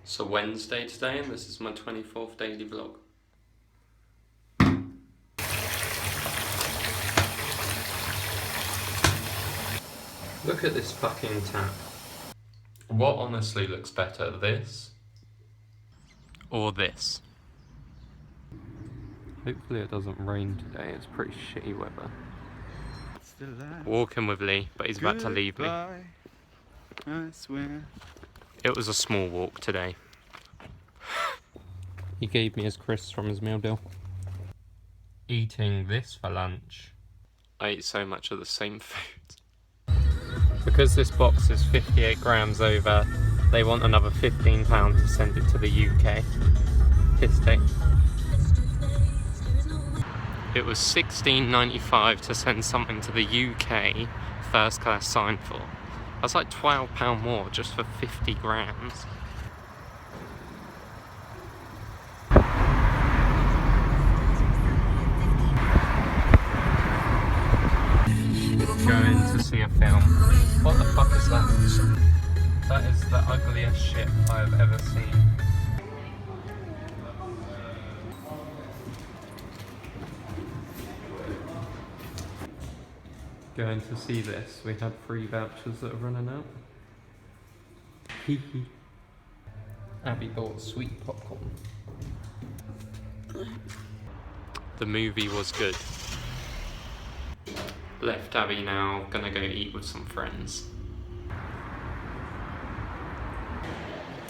It's a Wednesday today and this is my 24th daily vlog. Look at this fucking tap. What honestly looks better, this or this? Hopefully it doesn't rain today, it's pretty shitty weather. Walking with Lee, but he's about to leave me. I swear. It was a small walk today. He gave me his crisps from his meal deal. Eating this for lunch. I eat so much of the same food. Because this box is 58 grams over, they want another £15 to send it to the UK. Piss take. It was £16.95 to send something to the UK first class signed for. That's like £12 more just for 50 grams. Going to see a film. What the fuck is that? That is the ugliest shit I've ever seen. Going to see this. We had 3 vouchers that are running out. Hee hee. Abby bought sweet popcorn. The movie was good. Left Abby now, gonna go eat with some friends.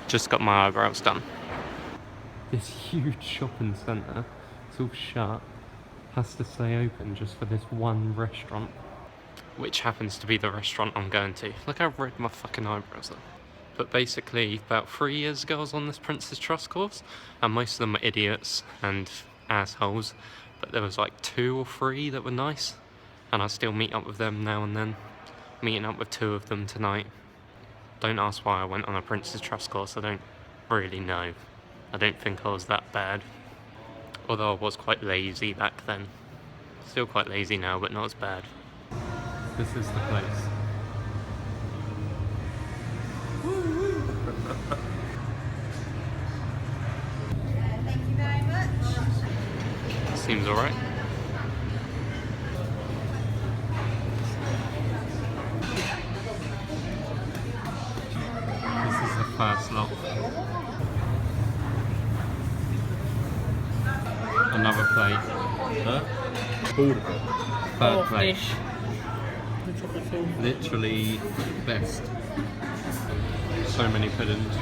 Just got my eyebrows done. This huge shopping centre, it's all shut, has to stay open just for this one restaurant. Which happens to be the restaurant I'm going to. Look how red my fucking eyebrows are. But basically, about 3 years ago I was on this Prince's Trust course, and most of them are idiots and assholes, but there was like 2 or 3 that were nice. And I still meet up with them now and then. Meeting up with 2 of them tonight. Don't ask why I went on a Prince's Trust course, I don't really know. I don't think I was that bad. Although I was quite lazy back then. Still quite lazy now, but not as bad. This is the place. Thank you very much. Seems alright. This is the first lot. Another plate. Huh? Third plate. Literally best. So many puddings.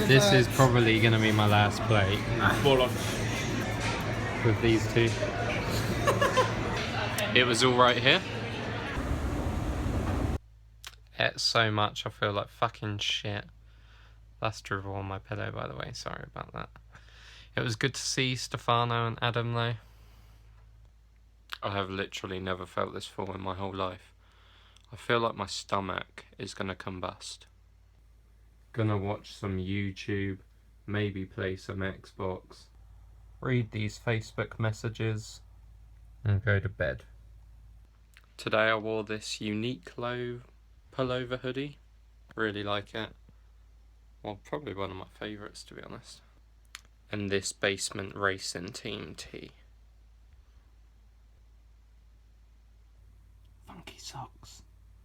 This is probably going to be my last plate with these 2. It was all right here. Ate so much I feel like fucking shit. That's drivel on my pillow, by the way. Sorry about that. It was good to see Stefano and Adam though. I have literally never felt this full in my whole life. I feel like my stomach is gonna combust. Gonna watch some YouTube, maybe play some Xbox, read these Facebook messages, and go to bed. Today I wore this Uniqlo pullover hoodie. Really like it. Well, probably one of my favourites to be honest. And this Basement Racing Team tee. Funky socks.